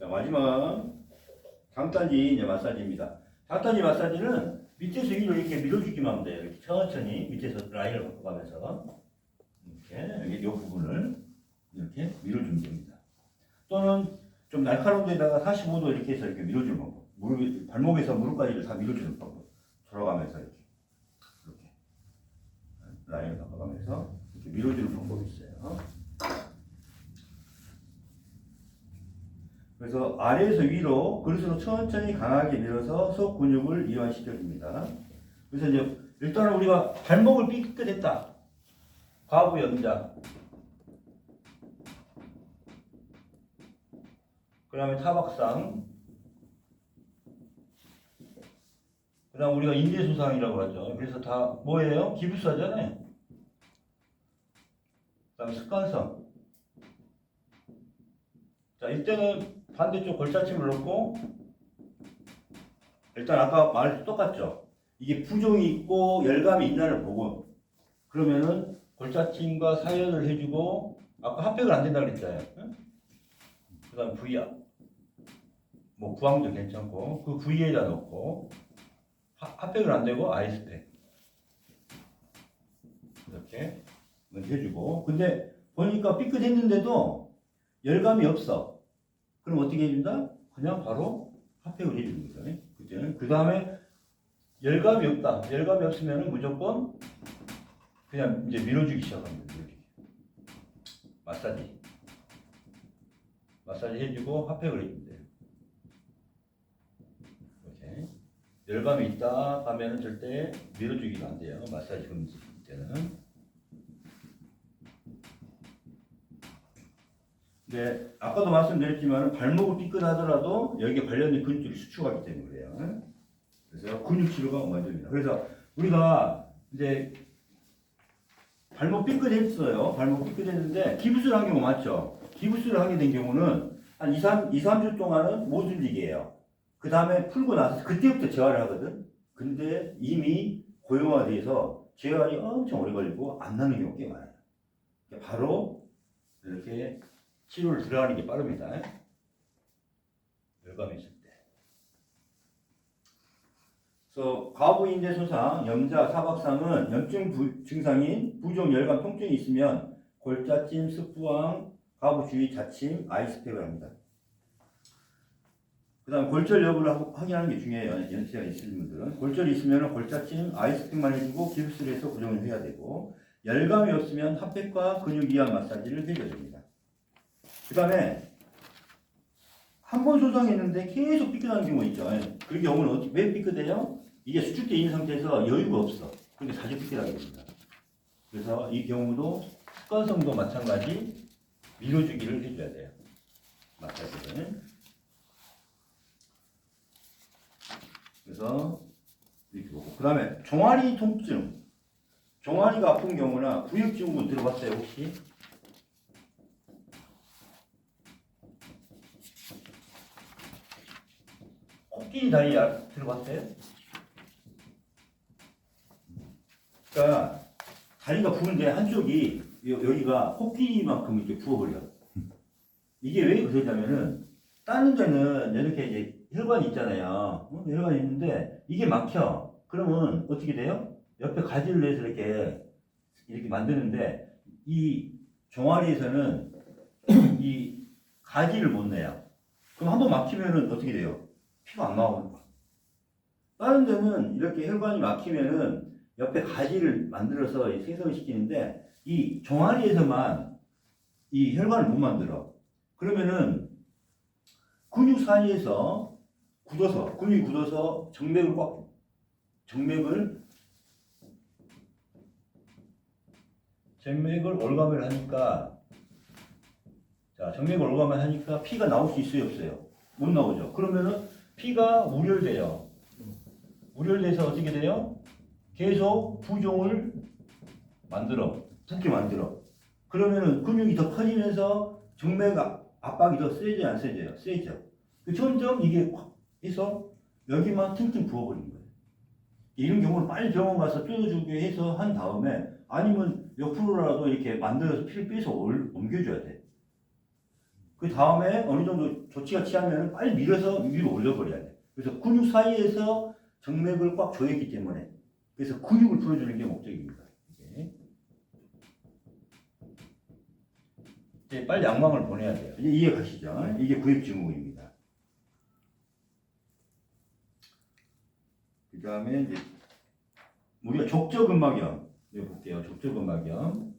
자, 마지막 장단지 이제 마사지입니다. 장단지 마사지는 밑에서 위로 이렇게 밀어주기만 하면 돼요. 이렇게 천천히 밑에서 라인을 바꿔가면서 이렇게 여기 이 부분을 이렇게 밀어주면 됩니다. 또는 좀 날카로운 데다가 45도 이렇게 해서 이렇게 밀어주는 방법. 무릎, 발목에서 무릎까지를 다 밀어주는 방법. 돌아가면서 이렇게 라인을 바꿔가면서 이렇게 밀어주는 방법이 있어요. 그래서 아래에서 위로 그릇으로 천천히 강하게 밀어서 속 근육을 이완시켜줍니다. 그래서 이제 일단은 우리가 발목을 삐끗했다. 과부 연자. 그 다음에 타박상. 그 다음 우리가 인대소상이라고 하죠. 그래서 다 뭐예요? 기부사잖아요. 그 다음에 습관성. 자, 이때는 반대쪽 골자침을 넣고 일단 아까 말했던 똑같죠. 이게 부종이 있고 열감이 있나를 보고 그러면은 골자침과 사연을 해주고 아까 핫팩을 안 된다고 그랬잖아요. 응? 그 다음 V압 뭐 부항도 괜찮고 그 V에다 넣고 핫팩을 안 되고 아이스팩 이렇게 해주고 근데 보니까 삐끗했는데도 열감이 없어. 그럼 어떻게 해준다? 그냥 바로 핫팩을 해주는 거죠. 그때는 그 다음에 열감이 없다. 열감이 없으면 무조건 그냥 이제 밀어주기 시작합니다. 밀어주기. 마사지 해주고 핫팩을 해주면 돼요. 이렇게 열감이 있다 하면은 절대 밀어주기가 안 돼요. 마사지 금지 때는. 네, 아까도 말씀드렸지만 발목을 삐끗하더라도 여기에 관련된 근육들이 수축하기 때문에 그래요. 그래서 근육 치료가 먼저입니다. 그래서 우리가 이제 발목 삐끗했어요. 발목 삐끗했는데 기부스를 한 경우 맞죠? 기부스를 하게 된 경우는 한 2, 3주 동안은 못 움직게 해요. 그 다음에 풀고 나서 그때부터 재활을 하거든. 근데 이미 고형화돼서 재활이 엄청 오래 걸리고 안 나는 경우가 꽤 많아요. 바로 이렇게 치료를 들어가는 게 빠릅니다. 열감이 있을 때. 그래서 과부인대 소상, 염자, 사박상은 염증 증상인 부종, 열감, 통증이 있으면 골자찜, 습부항, 과부 주위 자침, 아이스팩을 합니다. 그 다음 골절 여부를 확인하는 게 중요해요. 연세가 있으신 분들은. 골절이 있으면 골자찜, 아이스팩만 해주고 깁스를 해서 고정을 해야 되고 열감이 없으면 핫팩과 근육 이완 마사지를 해줘야 됩니다. 그 다음에 한 번 소장했는데 계속 삐끗하는 경우가 있죠. 그 경우는 왜 삐끗해요? 이게 수축되어 있는 상태에서 여유가 없어. 그러니까 자주 삐끗하게 됩니다. 그래서 이 경우도 습관성도 마찬가지 밀어주기를 해줘야 돼요. 마사지를. 그래서 이렇게 보고. 그 다음에 종아리 통증. 종아리가 아픈 경우나 구역증후군 들어봤어요 혹시? 코끼리 다리 들어봤어요? 그러니까 다리가 부은데 한쪽이 여기가 코끼리만큼 이렇게 부어버려. 이게 왜 그러냐면은 다른 데는 이렇게 이제 혈관이 있잖아요. 혈관이 있는데 이게 막혀. 그러면 어떻게 돼요? 옆에 가지를 내서 이렇게 만드는데 이 종아리에서는 이 가지를 못 내요. 그럼 한번 막히면은 어떻게 돼요? 피가 안 나오는 거야. 다른 데는 이렇게 혈관이 막히면은 옆에 가지를 만들어서 생성을 시키는데 이 종아리에서만 이 혈관을 못 만들어. 그러면은 근육 사이에서 근육이 굳어서 정맥을 올가매를 하니까 정맥을 올가매를 하니까 피가 나올 수 있어요, 없어요? 못 나오죠. 그러면은 피가 우렬돼요. 우렬돼서 어떻게 돼요? 계속 부종을 붓게 만들어. 그러면은 근육이 더 커지면서 정맥 압박이 더 세져요, 안 세져요? 세져. 점점 이게 확 해서 여기만 팅팅 부어버린 거예요. 이런 경우는 빨리 병원 가서 뜯어주게 해서 한 다음에 아니면 옆으로라도 이렇게 만들어서 피를 빼서 옮겨줘야 돼. 그 다음에 어느 정도 조치가 취하면 빨리 밀어서 위로 올려버려야 돼. 그래서 근육 사이에서 정맥을 꽉 조였기 때문에 그래서 근육을 풀어주는 게 목적입니다. 이제 빨리 양방을 보내야 돼요. 이제 이해 가시죠? 이게 구입증후군입니다. 그 다음에 이제 우리가 족저근막염 이거 볼게요. 족저근막염,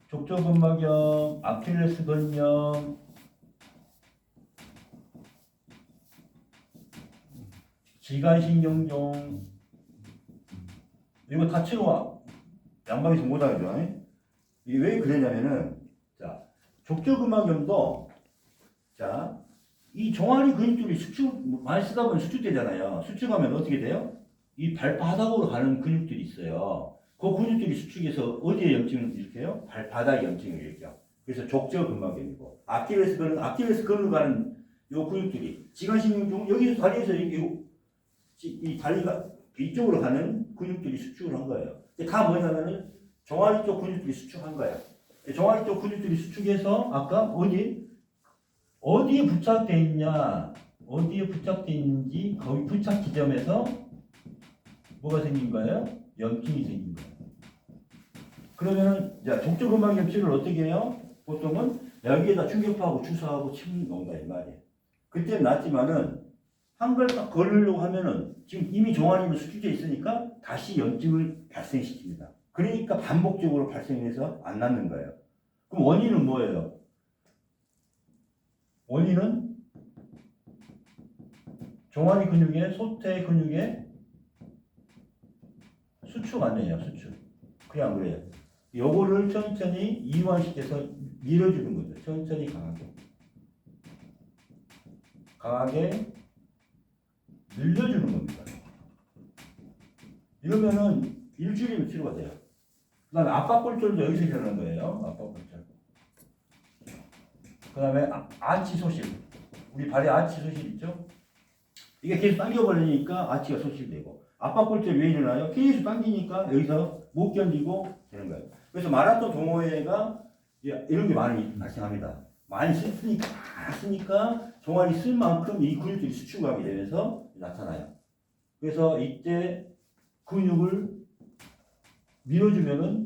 족저근막염, 아킬레스건염, 지간신경종 이거 다 치료와 양방에서 못하죠. 이게 왜 그러냐면은 자 족저근막염도 자 이 종아리 근육들이 수축 많이 쓰다 보면 수축되잖아요. 수축하면 어떻게 돼요? 이 발바닥으로 가는 근육들이 있어요. 그 근육들이 수축해서 어디에 염증을 일으켜요? 발바닥에 염증을 일으켜. 그래서 족저근막염이고 아킬레스건으로 가는 요 근육들이 지간신경종 여기서 다리에서 이 다리가 이쪽으로 가는 근육들이 수축을 한 거예요. 다 뭐냐면은 종아리 쪽 근육들이 수축한 거예요. 종아리 쪽 근육들이 수축해서 아까 어디에 부착되어 있냐, 어디에 부착되어 있는지 거기 부착 지점에서 뭐가 생긴 거예요? 염증이 생긴 거예요. 그러면은 족저근막염 치료를 어떻게 해요? 보통은 여기에다 충격파하고 주사하고 침 놓는다 이 말이에요. 그때는 낫지만은 한 걸 딱 걸으려고 하면은 지금 이미 종아리는 수축돼 있으니까 다시 염증을 발생시킵니다. 그러니까 반복적으로 발생해서 안 낫는 거예요. 그럼 원인은 뭐예요? 원인은 종아리 근육의 소퇴 근육의 수축 아니에요. 수축. 그냥 그래요. 요거를 천천히 이완시켜서 밀어주는 거죠. 천천히 강하게 늘려주는 겁니다. 이러면은 일주일이면 치료가 돼요. 그 다음에 압박골절도 여기서 일어나는 거예요. 압박골절. 그 다음에 아치 소실. 우리 발에 아치 소실 있죠? 이게 계속 당겨버리니까 아치가 소실되고. 압박골절 왜 일어나요? 계속 당기니까 여기서 못 견디고 되는 거예요. 그래서 마라톤 동호회가 이런 게 많이 발생합니다. 많이 쓰니까 종아리 쓸 만큼 이 근육들이 수축하게 되면서 나타나요. 그래서 이때 근육을 밀어주면은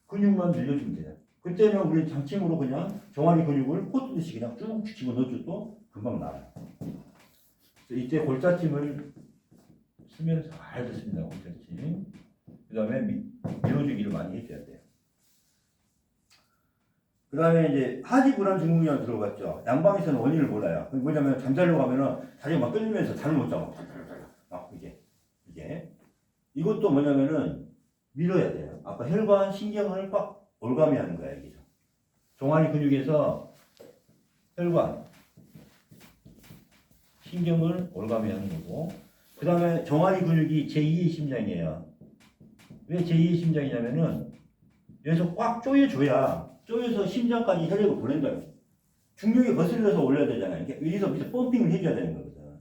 근육만 늘려주면 돼요. 그때는 우리 장침으로 그냥 종아리 근육을 꽂듯이 그냥 쭉 집어넣어줘도 금방 나와요. 이때 골자침을 쓰면 잘 됐습니다. 골자침. 그 다음에 밀어주기를 많이 해줘야 돼요. 그 다음에 이제 하지불안 증후군이 들어갔죠. 양방에서는 원인을 몰라요. 뭐냐면 잠자려고 하면은 다리가 막 끌리면서 잠을 못 자고 이게 이것도 뭐냐면은 밀어야 돼요. 아까 혈관 신경을 꽉 올가미 하는 거야 여기서. 종아리 근육에서 혈관 신경을 올가미 하는 거고, 그 다음에 종아리 근육이 제2의 심장이에요. 왜 제2의 심장이냐면은 여기서 꽉 조여서 심장까지 혈액을 보낸다. 중력이 거슬려서 올려야 되잖아요. 여기서 밑에 펌핑을 해줘야 되는 거거든.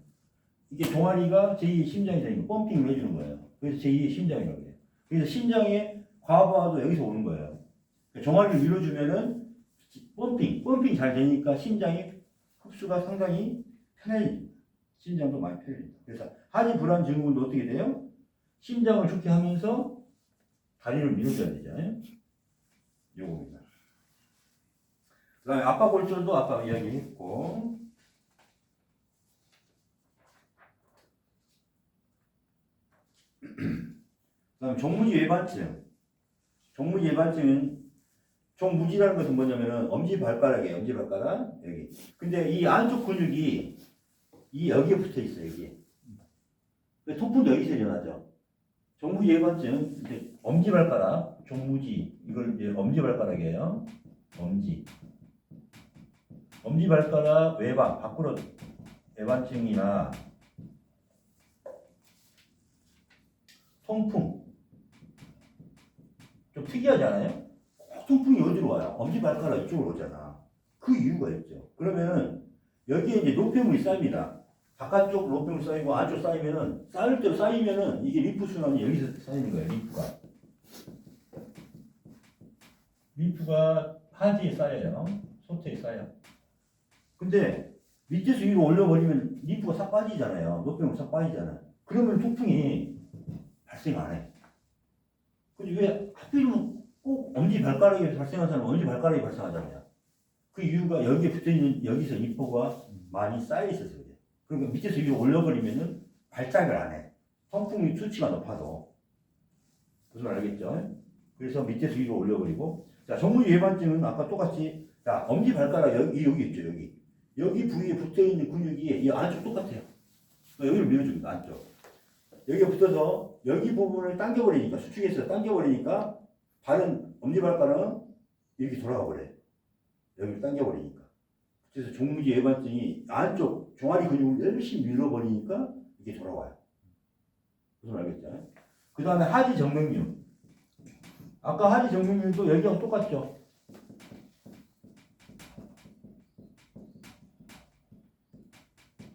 이게 종아리가 제2의 심장이 되니까 펌핑을 해주는 거예요. 그래서 제2의 심장이라고 해요. 그래서 심장의 과부하도 여기서 오는 거예요. 종아리를 밀어주면은 펌핑 잘 되니까 심장이 흡수가 상당히 편해집니다. 심장도 많이 편해집니다. 그래서 하지불안 증후군도 어떻게 돼요? 심장을 좋게 하면서 다리를 밀어줘야 되잖아요. 요겁니다. 그 다음에 압박골절도 아까 이야기했고, 그 다음에 종무지 외반증. 종무지 외반증은 종무지라는 것은 뭐냐면은 엄지발가락이에요. 엄지발가락 여기. 근데 이 안쪽 근육이 여기에 붙어 있어요. 여기. 통풍도 여기서 일어나죠. 종무지 외반증, 엄지발가락, 종무지 이걸 이제 엄지발가락이에요. 엄지발가락 외반 밖으로 외반증이나 통풍 좀 특이하지 않아요? 통풍이 어디로 와요? 엄지발가락 이쪽으로 오잖아. 그 이유가 있죠. 그러면은 여기에 이제 노폐물이 쌓입니다. 바깥쪽 노폐물 쌓이고 안쪽 쌓이면은 쌓일 대로 쌓이면은 이게 림프 순환이 여기서 쌓이는 거예요. 림프가 하지에 쌓여요. 소태에 쌓여. 근데 밑에서 위로 올려버리면 림프가 싹 빠지잖아요. 노폐물 싹 빠지잖아요. 그러면 통풍이 발생 안 해. 근데 왜 하필이면 꼭 엄지발가락에 발생한 사람은 엄지발가락에 발생하잖아요. 그 이유가 여기에 붙어있는 여기서 림프가 많이 쌓여있어서 그래. 그러니까 밑에서 위로 올려버리면은 발작을 안 해. 통풍이 수치가 높아도. 무슨 말 알겠죠? 그래서 밑에서 위로 올려버리고. 자, 정문지 예반증은 아까 똑같이, 자, 엄지발가락 여기 있죠, 여기. 여기 부위에 붙어있는 근육이 이 안쪽 똑같아요. 여기를 밀어줍니다, 안쪽. 여기에 붙어서 여기 부분을 당겨버리니까, 수축해서 당겨버리니까, 발은, 엄지발가락은 이렇게 돌아가 버려요. 여기를 당겨버리니까. 그래서 종무지 예반증이 안쪽 종아리 근육을 열심히 밀어버리니까 이게 돌아와요. 무슨 말 알겠죠? 그 다음에 하지 정맥류. 아까 하지 정맥류도 여기하고 똑같죠?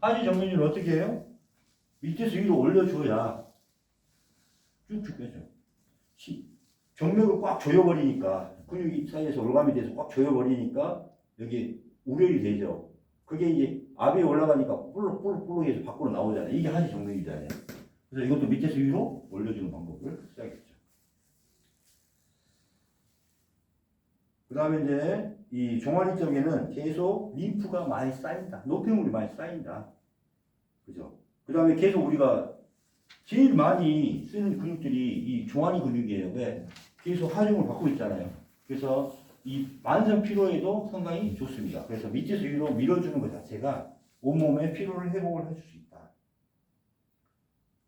하지 정맥류를 어떻게 해요? 밑에서 위로 올려줘야 쭉쭉 빼죠. 정맥을 꽉 조여버리니까 근육이 사이에서 올감이 돼서 꽉 조여버리니까 여기 우열이 되죠. 그게 이제 압이 올라가니까 볼록볼록볼록해서 밖으로 나오잖아요. 이게 하지 정맥이잖아요. 그래서 이것도 밑에서 위로 올려주는 방법을 써야겠죠. 그 다음에 이제 이 종아리 쪽에는 계속 림프가 많이 쌓인다. 노폐물이 많이 쌓인다. 그죠? 그 다음에 계속 우리가 제일 많이 쓰는 근육들이 이 종아리 근육이에요. 왜? 계속 하중을 받고 있잖아요. 그래서 이 만성 피로에도 상당히 좋습니다. 그래서 밑에서 위로 밀어주는 것 자체가 온몸의 피로를 회복을 해줄 수 있다.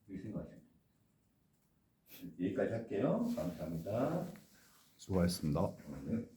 이렇게 생각하십니다. 여기까지 할게요. 감사합니다. 수고하셨습니다. 네.